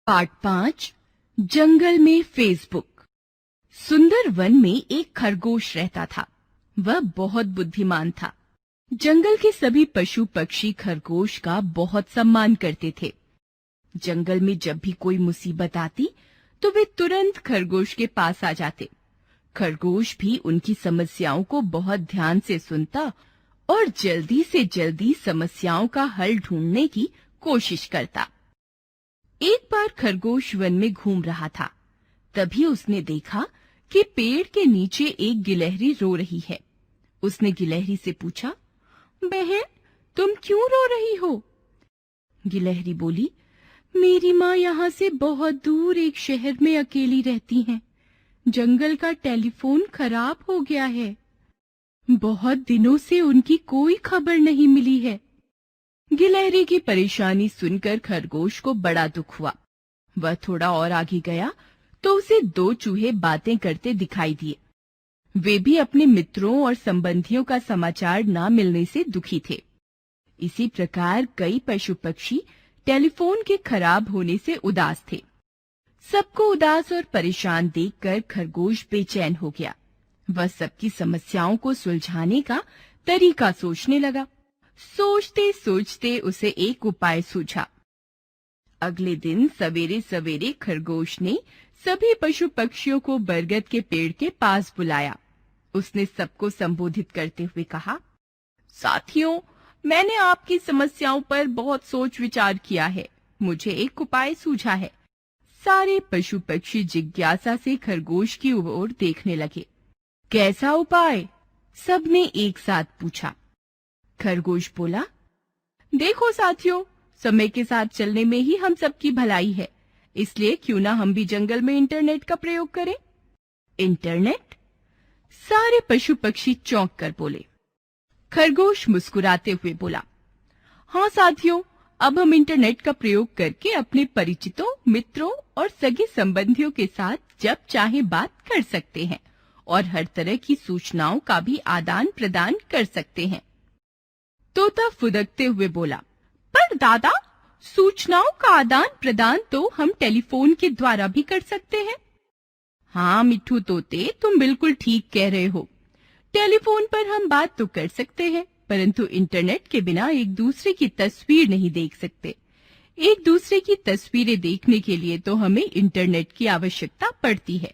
Part 5 जंगल में Facebook. सुंदर one में एक खरगोश रहता था। वह बहुत बुद्धिमान था। जंगल के सभी पशु पक्षी खरगोश का बहुत सम्मान करते थे। जंगल में जब भी कोई मुसीबत आती तो वे तुरंत खरगोश के पास आ जाते। खरगोश भी उनकी समस्याओं को बहुत ध्यान से सुनता और जल्दी से जल्दी समस्याओं का हल ढूंढने की कोशिश करता। एक बार खरगोश वन में घूम रहा था। तभी उसने देखा कि पेड़ के नीचे एक गिलहरी रो रही है। उसने गिलहरी से पूछा, बहन, तुम क्यों रो रही हो? गिलहरी बोली, मेरी माँ यहाँ से बहुत दूर एक शहर में अकेली रहती हैं। जंगल का टेलीफोन खराब हो गया है। बहुत दिनों से उनकी कोई खबर नहीं मिली है। गिलहरी की परेशानी सुनकर खरगोश को बड़ा दुख हुआ। वह थोड़ा और आगे गया तो उसे दो चूहे बातें करते दिखाई दिए। वे भी अपने मित्रों और संबंधियों का समाचार न मिलने से दुखी थे। इसी प्रकार कई पशु पक्षी टेलीफोन के खराब होने से उदास थे। सबको उदास और परेशान देखकर खरगोश बेचैन हो गया। वह सबकी समस्याओं को सुलझाने का तरीका सोचने लगा। सोचते सोचते उसे एक उपाय सूझा। अगले दिन सवेरे सवेरे खरगोश ने सभी पशु पक्षियों को बरगद के पेड़ के पास बुलाया। उसने सबको संबोधित करते हुए कहा, साथियों, मैंने आपकी समस्याओं पर बहुत सोच विचार किया है। मुझे एक उपाय सूझा है। सारे पशु पक्षी जिज्ञासा से खरगोश की ओर देखने लगे। कैसा उपाय? सबने एक साथ पूछा। खरगोश बोला, देखो साथियों, समय के साथ चलने में ही हम सबकी भलाई है। इसलिए क्यों ना हम भी जंगल में इंटरनेट का प्रयोग करें। इंटरनेट? सारे पशु पक्षी चौंक कर बोले। खरगोश मुस्कुराते हुए बोला, हाँ साथियों, अब हम इंटरनेट का प्रयोग करके अपने परिचितों, मित्रों और सगे संबंधियों के साथ जब चाहे बात कर सकते हैं और हर तरह की सूचनाओं का भी आदान प्रदान कर सकते हैं। तोता फुदकते हुए बोला, पर दादा, सूचनाओं का आदान प्रदान तो हम टेलीफोन के द्वारा भी कर सकते हैं। हाँ मिट्ठू तोते, तुम बिल्कुल ठीक कह रहे हो। टेलीफोन पर हम बात तो कर सकते हैं, परंतु इंटरनेट के बिना एक दूसरे की तस्वीर नहीं देख सकते। एक दूसरे की तस्वीरें देखने के लिए तो हमें इंटरनेट की आवश्यकता पड़ती है।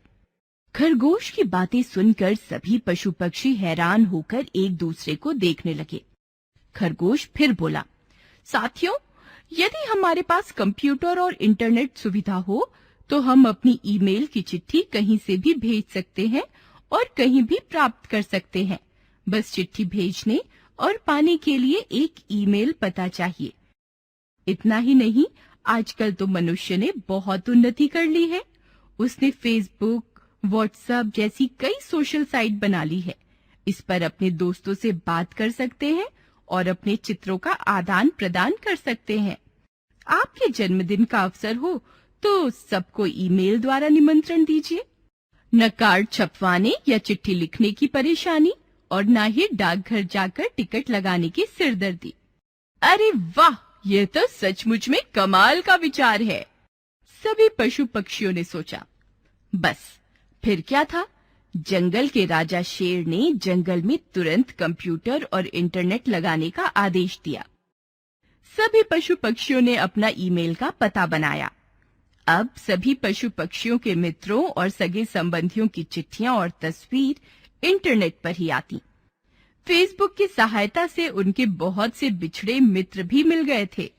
खरगोश की बातें सुनकर सभी पशु पक्षी हैरान होकर एक दूसरे को देखने लगे। खरगोश फिर बोला, साथियों, यदि हमारे पास कंप्यूटर और इंटरनेट सुविधा हो तो हम अपनी ईमेल की चिट्ठी कहीं से भी भेज सकते हैं और कहीं भी प्राप्त कर सकते हैं। बस चिट्ठी भेजने और पाने के लिए एक ईमेल पता चाहिए। इतना ही नहीं, आजकल तो मनुष्य ने बहुत उन्नति कर ली है। उसने फेसबुक, व्हाट्सएप जैसी कई सोशल साइट बना ली है। इस पर अपने दोस्तों से बात कर सकते हैं और अपने चित्रों का आदान प्रदान कर सकते हैं। आपके जन्मदिन का अवसर हो तो सबको ईमेल द्वारा निमंत्रण दीजिए। न कार्ड छपवाने या चिट्ठी लिखने की परेशानी और न ही डाकघर जाकर टिकट लगाने की सिरदर्दी। अरे वाह, ये तो सचमुच में कमाल का विचार है, सभी पशु पक्षियों ने सोचा। बस फिर क्या था, जंगल के राजा शेर ने जंगल में तुरंत कंप्यूटर और इंटरनेट लगाने का आदेश दिया। सभी पशु पक्षियों ने अपना ईमेल का पता बनाया। अब सभी पशु पक्षियों के मित्रों और सगे संबंधियों की चिट्ठियां और तस्वीर इंटरनेट पर ही आती। फेसबुक की सहायता से उनके बहुत से बिछड़े मित्र भी मिल गए थे।